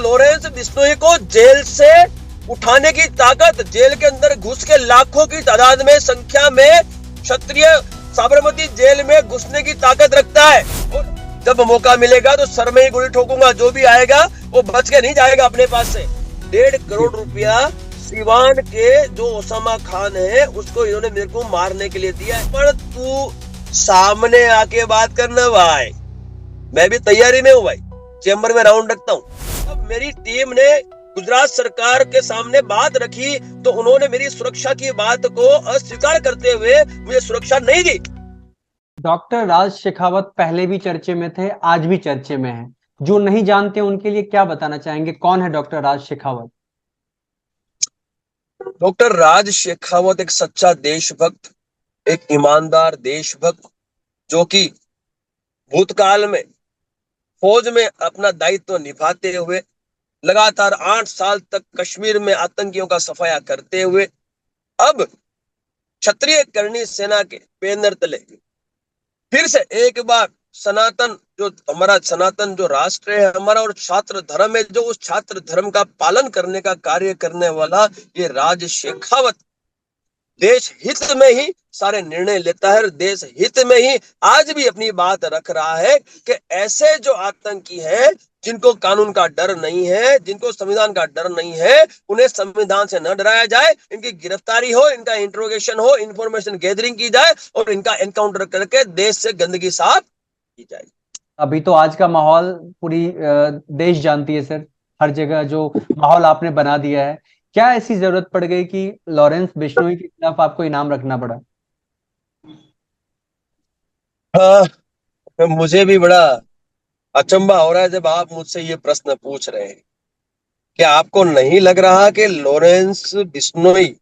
Lawrence Bishnoi को jail से उठाने की ताकत, जेल के अंदर घुस के लाखों की तादाद में संख्या में क्षत्रिय साबरमती जेल में घुसने की ताकत रखता है। और जब मौका मिलेगा तो सर में ही गोली ठोकूंगा, जो भी आएगा वो बच के नहीं जाएगा अपने पास से। 1.5 करोड़ रुपया सीवान के जो ओसामा खान है उसको इन्होंने मेरे को मारने के लिए दिया है। पर तू सामने आके बात करना भाई, मैं भी तैयारी में हूँ भाई, चेंबर में राउंड रखता हूँ। अब मेरी टीम ने गुजरात सरकार के सामने बात रखी तो उन्होंने मेरी सुरक्षा की बात को अस्वीकार करते हुए मुझे सुरक्षा नहीं दी। डॉक्टर राज शेखावत पहले भी चर्चे में थे, आज भी चर्चे में हैं। जो नहीं जानते उनके लिए क्या बताना चाहेंगे, कौन है डॉक्टर राज शेखावत? डॉक्टर राज शेखावत एक सच्चा देशभक्त, एक ईमानदार देशभक्त, जो कि भूतकाल में फौज में अपना दायित्व निभाते हुए लगातार 8 साल तक कश्मीर में आतंकियों का सफाया करते हुए अब क्षत्रिय करणी सेना के बैनर तले फिर से एक बार सनातन, जो हमारा सनातन जो राष्ट्र है हमारा और छात्र धर्म है, जो उस छात्र धर्म का पालन करने का कार्य करने वाला ये राज शेखावत देश हित में ही सारे निर्णय लेता है और देश हित में ही आज भी अपनी बात रख रहा है कि ऐसे जो आतंकी हैं, जिनको कानून का डर नहीं है, जिनको संविधान का डर नहीं है, उन्हें संविधान से न डराया जाए, इनकी गिरफ्तारी हो, इनका इंट्रोगेशन हो, इंफॉर्मेशन गैदरिंग की जाए और इनका एनकाउंटर करके देश से गंदगी साफ की जाए। अभी तो आज का माहौल पूरी देश जानती है सर, हर जगह जो माहौल आपने बना दिया है, क्या ऐसी जरूरत पड़ गई कि लॉरेंस बिश्नोई के खिलाफ आपको इनाम रखना पड़ा? हाँ, मुझे भी बड़ा अचंभा हो रहा है जब आप मुझसे ये प्रश्न पूछ रहे हैं। क्या आपको नहीं लग रहा कि लॉरेंस बिश्नोई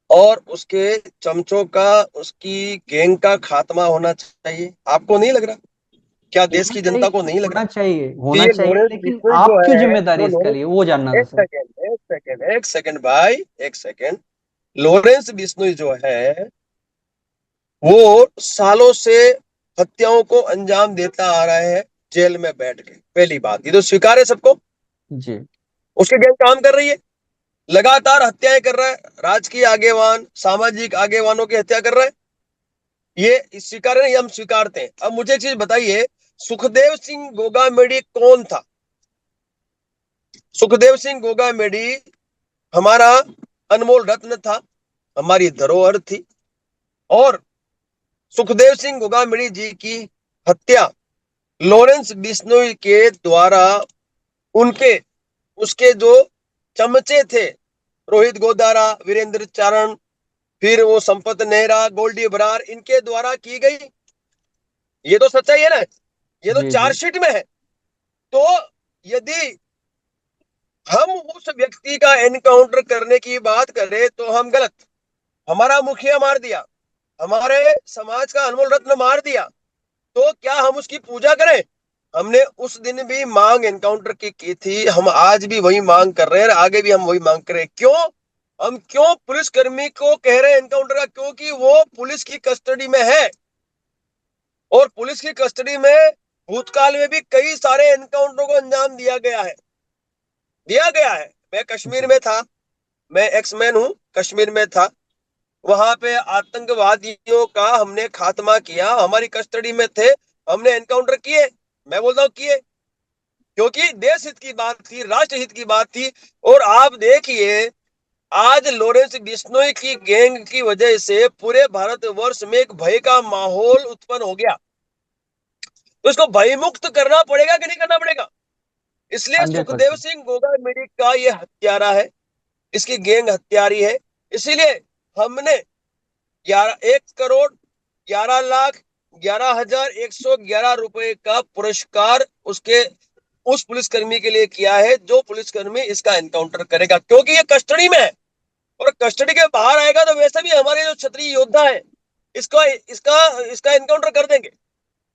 और उसके चमचों का, उसकी गैंग का खात्मा होना चाहिए? आपको नहीं लग रहा? क्या देश की जनता को नहीं लग रहा? होना ये चाहिए, लॉरेंस लेकिन बिश्नोई आप जो क्यों है, जिम्मेदारी जो इसका लॉरेंस, लिए, वो जानना था एक सर। सेकेंड एक सेकेंड एक सेकेंड भाई, एक सेकेंड। लॉरेंस बिश्नोई जो है वो सालों से हत्याओं को अंजाम देता आ रहा है जेल में बैठ के। पहली बात ये तो स्वीकार है सबको, जी। उसकी गैंग काम कर रही है, लगातार हत्याएं कर रहा है, राजकीय आगेवान, सामाजिक आगेवानों की हत्या कर रहा है, ये स्वीकार है, ये हम स्वीकारते हैं। अब मुझे एक चीज बताइए, सुखदेव सिंह गोगामेडी कौन था? सुखदेव सिंह गोगामेडी हमारा अनमोल रत्न था, हमारी धरोहर थी, और सुखदेव सिंह गोगामेडी जी की हत्या लॉरेंस बिश्नोई के द्वारा उनके, उसके जो चमचे थे, रोहित गोदारा, वीरेंद्र चारण, फिर वो संपत नेहरा, गोल्डी बरार, इनके द्वारा की गई। ये तो सच्चाई है ना, ये तो जी जी। चार्जशीट में है। तो यदि हम उस व्यक्ति का एनकाउंटर करने की बात करें तो हम गलत, हमारा मुखिया मार दिया, हमारे समाज का अनमोल रत्न मार दिया, तो क्या हम उसकी पूजा करें? हमने उस दिन भी मांग एनकाउंटर की थी, हम आज भी वही मांग कर रहे हैं, आगे भी हम वही मांग कर रहे हैं। क्यों? हम क्यों पुलिस कर्मी को कह रहे हैं एनकाउंटर का? क्योंकि वो पुलिस की कस्टडी में है, और पुलिस की कस्टडी में भूतकाल में भी कई सारे एनकाउंटरों को अंजाम दिया गया है, दिया गया है। मैं कश्मीर में था, मैं एक्समैन हूं, कश्मीर में था, वहां पे आतंकवादियों का हमने खात्मा किया, हमारी कस्टडी में थे, हमने एनकाउंटर किए। मैं बोलता हूँ किए, क्योंकि देश हित की बात थी, राष्ट्र हित की बात थी। और आप देखिए, आज लॉरेंस बिश्नोई की गैंग की वजह से पूरे भारतवर्ष में एक भय का माहौल उत्पन्न हो गया, तो इसको भयमुक्त करना पड़ेगा कि नहीं करना पड़ेगा? इसलिए सुखदेव 100%। सिंह गोगामेडी का ये हत्यारा है, इसकी गैंग हत्यारी है। इसीलिए हमने 1,11,11,11,111 रुपए का पुरस्कार उसके, उस पुलिसकर्मी के लिए किया है जो पुलिसकर्मी इसका एनकाउंटर करेगा, क्योंकि ये कस्टडी में है। और कस्टडी के बाहर आएगा तो वैसे भी हमारे जो क्षत्रिय योद्धा है इसका इसका इसका एनकाउंटर कर देंगे,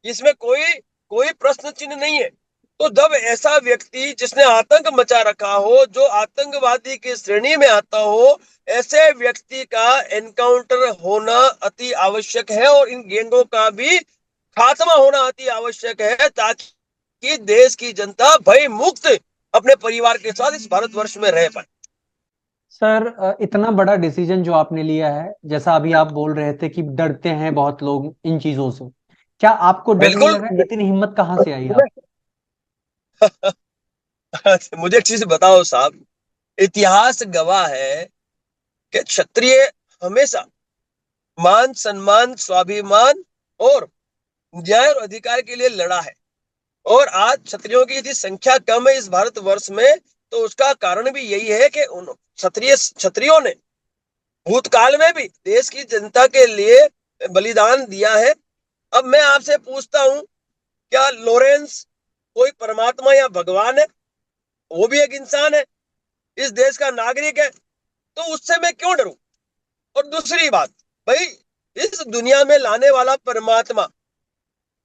इसमें कोई कोई प्रश्न चिन्ह नहीं है। तो जब ऐसा व्यक्ति जिसने आतंक मचा रखा हो, जो आतंकवादी की श्रेणी में आता हो, ऐसे व्यक्ति का एनकाउंटर होना अति आवश्यक है, और इन गैंगों का भी खात्मा होना अति आवश्यक है, ताकि देश की जनता भय मुक्त अपने परिवार के साथ इस भारतवर्ष में रह पाए। सर इतना बड़ा डिसीजन जो आपने लिया है, जैसा अभी आप बोल रहे थे कि डरते हैं बहुत लोग इन चीजों से, क्या आपको डर नहीं बिल्कुल। लगा? इतनी हिम्मत कहाँ से आई आप? मुझे एक चीज बताओ साहब, इतिहास गवाह है कि क्षत्रिय हमेशा मान सम्मान स्वाभिमान और न्याय और अधिकार के लिए लड़ा है। और आज क्षत्रियों की यदि संख्या कम है इस भारतवर्ष में, तो उसका कारण भी यही है कि उन क्षत्रियों ने भूतकाल में भी देश की जनता के लिए बलिदान दिया है। अब मैं आपसे पूछता हूं, क्या लॉरेंस कोई परमात्मा या भगवान है? वो भी एक इंसान है, इस देश का नागरिक है, तो उससे मैं क्यों डरूं? और दूसरी बात, भाई, इस दुनिया में लाने वाला परमात्मा,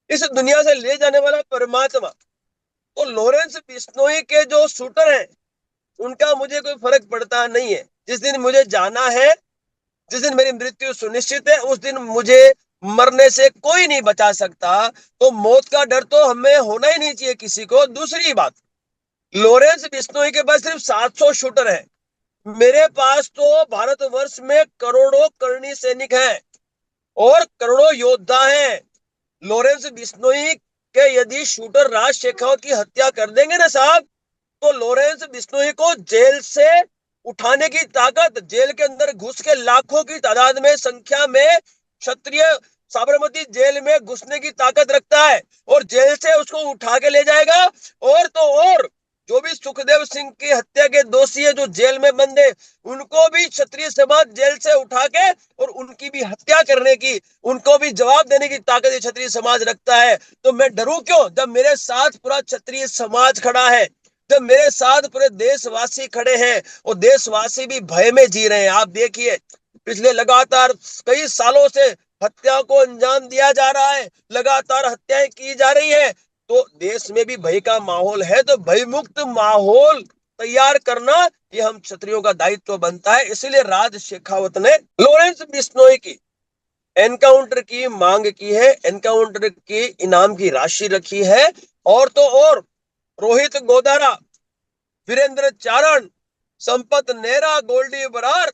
इस दुनिया से ले जाने वाला परमात्मा, तो लॉरेंस बिश्नोई के जो शूटर हैं उनका मुझे कोई फर्क पड़ता नहीं है। जिस दिन मुझे जाना है, जिस दिन मेरी मृत्यु सुनिश्चित है, उस दिन मुझे मरने से कोई नहीं बचा सकता। तो मौत का डर तो हमें होना ही नहीं चाहिए किसी को। दूसरी बात, लॉरेंस बिश्नोई के पास सिर्फ 700 शूटर है, मेरे पास तो भारतवर्ष में करोड़ों करनी सैनिक हैं और करोड़ों योद्धा हैं। लॉरेंस बिश्नोई के यदि शूटर राज शेखावत की हत्या कर देंगे ना साहब, तो लॉरेंस बिश्नोई को जेल से उठाने की ताकत, जेल के अंदर घुस के लाखों की तादाद में संख्या में क्षत्रिय साबरमती जेल में घुसने की ताकत रखता है और जेल से उसको उठा के ले जाएगा। और तो और जो भी सुखदेव सिंह की हत्या के दोषी है जो जेल में बंद है, उनको भी क्षत्रिय समाज जेल से उठा के और उनकी भी हत्या करने की, उनको भी जवाब देने की ताकत क्षत्रिय समाज रखता है। तो मैं डरूं क्यों जब मेरे साथ पूरा क्षत्रिय समाज खड़ा है, जब मेरे साथ पूरे देशवासी खड़े हैं और देशवासी भी भय में जी रहे हैं। आप देखिए, पिछले लगातार कई सालों से हत्या को अंजाम दिया जा रहा है, लगातार हत्याएं की जा रही है, तो देश में भी भय का माहौल है। तो भय मुक्त माहौल तैयार करना ये हम क्षत्रियों का दायित्व बनता है। इसलिए राज शेखावत ने लॉरेंस बिश्नोई की एनकाउंटर की मांग की है, एनकाउंटर की इनाम की राशि रखी है। और तो और रोहित गोदारा, वीरेंद्र चारण, संपत नेहरा, गोल्डी बरार,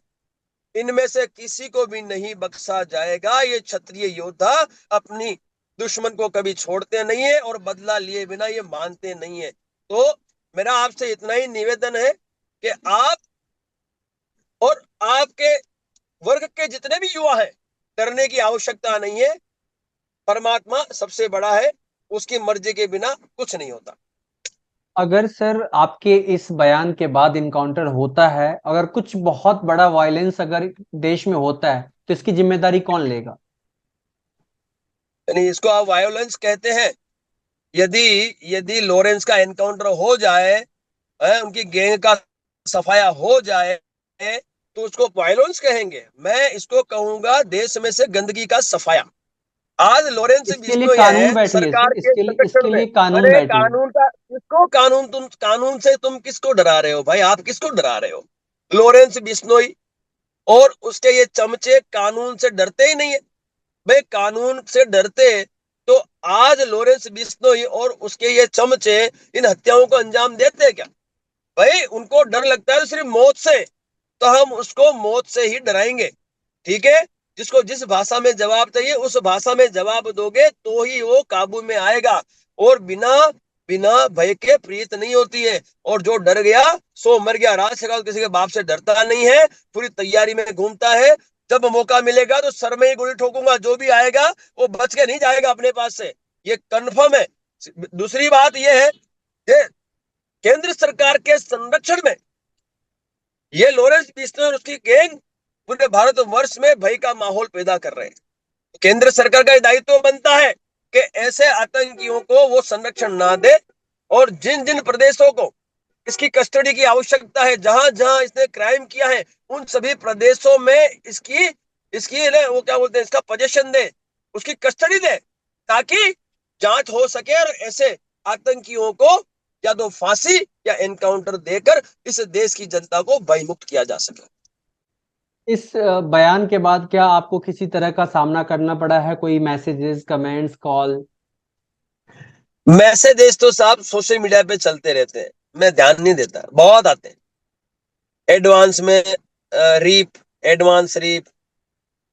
इनमें से किसी को भी नहीं बख्शा जाएगा। ये क्षत्रिय योद्धा अपनी दुश्मन को कभी छोड़ते नहीं है और बदला लिए बिना ये मानते नहीं है। तो मेरा आपसे इतना ही निवेदन है कि आप और आपके वर्ग के जितने भी युवा हैं, डरने की आवश्यकता नहीं है। परमात्मा सबसे बड़ा है, उसकी मर्जी के बिना कुछ नहीं होता। अगर सर आपके इस बयान के बाद इनकाउंटर होता है, अगर कुछ बहुत बड़ा वायलेंस अगर देश में होता है, तो इसकी जिम्मेदारी कौन लेगा? यानी इसको आप वायोलेंस कहते हैं? यदि यदि लॉरेंस का एनकाउंटर हो जाए, उनकी गैंग का सफाया हो जाए, तो उसको वायलेंस कहेंगे? मैं इसको कहूंगा देश में से गंदगी का सफाया। आज लॉरेंस इसके लिए बिश्नोई कानून है बैठी है सरकार सर, के इसके संरक्षण में। लिए कानून अरे बैठी है। कानून का किसको कानून, तुम कानून से तुम किसको डरा रहे हो भाई? आप किसको डरा रहे हो? लॉरेंस बिश्नोई और उसके ये चमचे कानून से डरते ही नहीं है। भाई कानून से डरते तो आज लॉरेंस बिश्नोई और उसके ये चमचे इन हत्याओं को अंजाम देते क्या? भाई उनको डर लगता है तो सिर्फ मौत से, तो हम उसको मौत से ही डराएंगे। ठीक है, जिसको जिस भाषा में जवाब चाहिए उस भाषा में जवाब दोगे तो ही वो काबू में आएगा। और बिना बिना भय के प्रीत नहीं होती है। और जो डर गया सो मर गया। राज शेखावत किसी के बाप से डरता नहीं है, पूरी तैयारी में घूमता है। जब मौका मिलेगा तो सर में ही गोली ठोकूंगा, जो भी आएगा वो बच के नहीं जाएगा अपने पास से, ये कन्फर्म है। दूसरी बात ये है कि केंद्र सरकार के संरक्षण में ये लॉरेंस बिश्नोई और उसकी गैंग पूरे भारतवर्ष में भय का माहौल पैदा कर रहे हैं। केंद्र सरकार का दायित्व बनता है कि ऐसे आतंकियों को वो संरक्षण ना दे और जिन जिन प्रदेशों को इसकी कस्टडी की आवश्यकता है, जहां जहां इसने क्राइम किया है, उन सभी प्रदेशों में इसकी इसकी वो क्या बोलते हैं, इसका पोजीशन दे, उसकी कस्टडी दे, ताकि जांच हो सके और ऐसे आतंकियों को या तो फांसी या एनकाउंटर देकर इस देश की जनता को भयमुक्त किया जा सके। इस बयान के बाद क्या आपको किसी तरह का सामना करना पड़ा है? कोई मैसेजेस, कमेंट्स, कॉल? मैसेज तो साहब सोशल मीडिया पे चलते रहते हैं, मैं ध्यान नहीं देता, बहुत आते हैं एडवांस में। रीप, एडवांस रीप,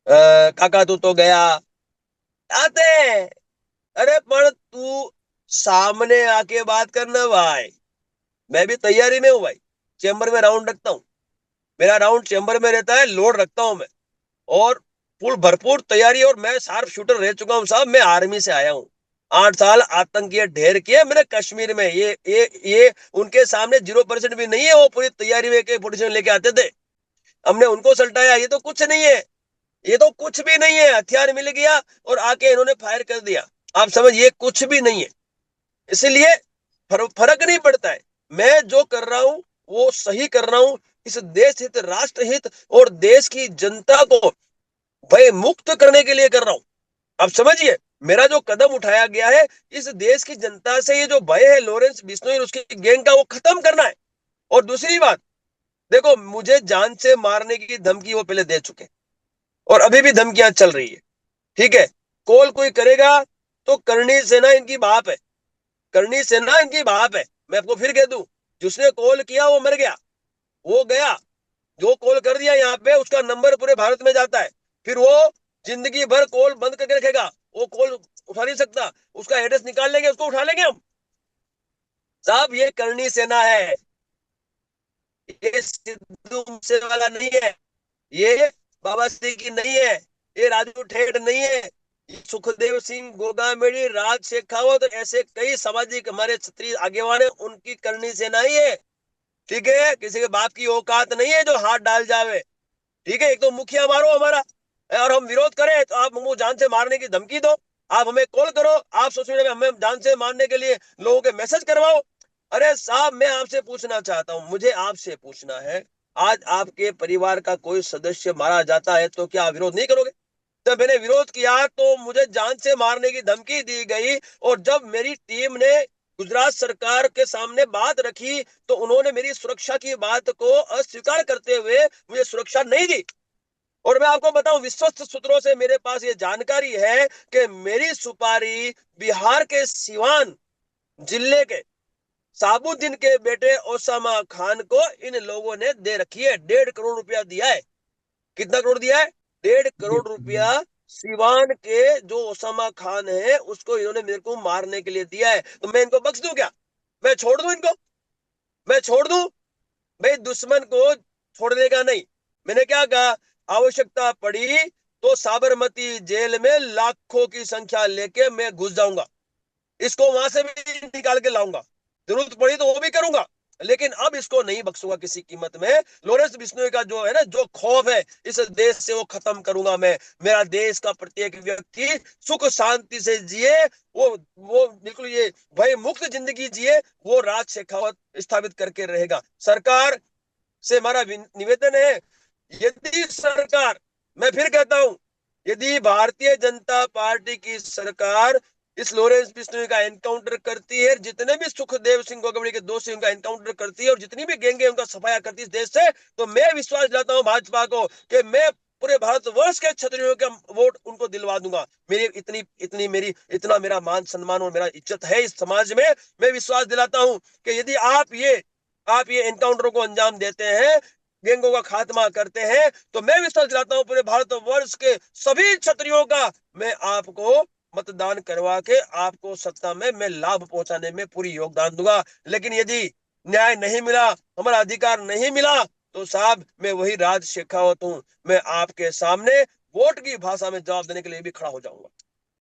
काका तू तो गया, आते हैं। अरे पर तू सामने आके बात करना भाई। मैं भी तैयारी में हूँ भाई, चेंबर में राउंड रखता हूँ, मेरा राउंड चेंबर में रहता है, लोड रखता हूँ मैं, और फुल भरपूर तैयारी। और मैं शार्प शूटर रह चुका हूँ साहब, मैं आर्मी से आया हूँ, 8 साल आतंकी ढेर किए मैंने कश्मीर में। ये उनके सामने 0% भी नहीं है, वो पूरी तैयारी में के पोजीशन लेके आते थे, हमने उनको सल्टाया। ये तो कुछ नहीं है, ये तो कुछ भी नहीं है, हथियार मिल गया और आके इन्होंने फायर कर दिया। आप समझ, ये कुछ भी नहीं है। इसलिए फर्क नहीं पड़ता है, मैं जो कर रहा हूं वो सही कर रहा हूं, इस देश हित, राष्ट्र हित और देश की जनता को भय मुक्त करने के लिए कर रहा हूं। आप समझिए, मेरा जो कदम उठाया गया है, इस देश की जनता से ये जो भय है लॉरेंस बिश्नोई और उसकी गैंग का, वो खत्म करना है। और दूसरी बात, देखो मुझे जान से मारने की धमकी वो पहले दे चुके, और अभी भी धमकियां चल रही है। ठीक है, कॉल कोई करेगा तो करनी सेना इनकी बाप है, करनी सेना इनकी बाप है। मैं आपको फिर कह दूं, जिसने कॉल किया वो मर गया, वो गया। जो कॉल कर दिया यहाँ पे, उसका नंबर पूरे भारत में जाता है, फिर वो जिंदगी भर कॉल बंद करके रखेगा, वो कॉल उठा नहीं सकता। उसका एड्रेस निकाल लेंगे, उसको उठा लेंगे हम। साहब ये करनी सेना है, ये सिद्धू मूसेवाला नहीं है, ये बाबा सिंह की नहीं है, ये राजू ठेठ नहीं है, ये सुखदेव सिंह, गोगामेड़ी, राज शेखावत, ऐसे कई सामाजिक हमारे क्षत्रिय आगेवान है, उनकी करनी सेना ही है। ठीक है, किसी के बाप की औकात नहीं है जो हाथ डाल जावे। ठीक है, एक तो मुखिया मारो हमारा, और हम विरोध करें तो आप हमको जान से मारने की धमकी दो। आप हमें कॉल करो, आप सोशल मीडिया में हमें जान से मारने के लिए लोगों के मैसेज करवाओ। अरे साहब, मैं आपसे पूछना चाहता हूं, मुझे आपसे पूछना है, आज आपके परिवार का कोई सदस्य मारा जाता है तो क्या विरोध नहीं करोगे? जब मैंने विरोध किया तो मुझे जान से मारने की धमकी दी गई, और जब मेरी टीम ने गुजरात सरकार के सामने बात रखी तो उन्होंने मेरी सुरक्षा की बात को अस्वीकार करते हुए मुझे सुरक्षा नहीं दी। और मैं आपको बताऊं, विश्वस्त सूत्रों से मेरे पास ये जानकारी है कि मेरी सुपारी बिहार के सिवान जिले के साबुद्दीन के बेटे ओसामा खान को इन लोगों ने दे रखी है। 1.5 करोड़ रुपया दिया है। कितना करोड़ दिया है? 1.5 करोड़ रुपया सिवान के जो ओसामा खान है उसको इन्होंने मेरे को मारने के लिए दिया है। तो मैं इनको बख्श दूं क्या? मैं छोड़ दूं इनको? मैं छोड़ दूं? भाई दुश्मन को छोड़ने का नहीं। मैंने क्या कहा, आवश्यकता पड़ी तो साबरमती जेल में लाखों की संख्या लेके मैं घुस जाऊंगा, इसको वहां से भी निकाल के लाऊंगा, जरूरत पड़ी तो वो भी करूंगा, लेकिन अब इसको नहीं बख्शूंगा किसी कीमत में। लॉरेंस बिश्नोई का जो है ना, जो खौफ है इस देश से, वो खत्म करूंगा मैं। मेरा देश का प्रत्येक व्यक्ति सुख शांति से जिए, वो बिल्कुल ये भय मुक्त जिंदगी जिए, वो राज शेखावत स्थापित करके रहेगा। सरकार से हमारा निवेदन है, यदि सरकार, मैं फिर कहता हूं, यदि भारतीय जनता पार्टी की सरकार इस लॉरेंस बिश्नोई का एनकाउंटर करती है, जितने भी सुखदेव सिंह गोगवली के दोषी उनका एनकाउंटर करती है, और जितनी भी गैंगे उनका सफाया करती है इस देश से, तो मैं विश्वास दिलाता हूं भाजपा को कि मैं पूरे भारतवर्ष के क्षत्रियों का वोट उनको दिलवा दूंगा। मेरी इतनी इतनी मेरी इतना मेरा मान सम्मान और मेरा इज्जत है इस समाज में। मैं विश्वास दिलाता हूं कि यदि आप ये एनकाउंटर को अंजाम देते हैं, गैंगों का खात्मा करते हैं, तो मैं विश्वास दिलाता हूं पूरे भारतवर्ष के सभी क्षत्रियों का, मैं आपको मतदान करवा के आपको सत्ता में मैं लाभ पहुंचाने में पूरी योगदान दूंगा। लेकिन यदि न्याय नहीं मिला, हमारा अधिकार नहीं मिला, तो साहब मैं वही राज शेखावत हूं, मैं आपके सामने वोट की भाषा में जवाब देने के लिए भी खड़ा हो जाऊंगा।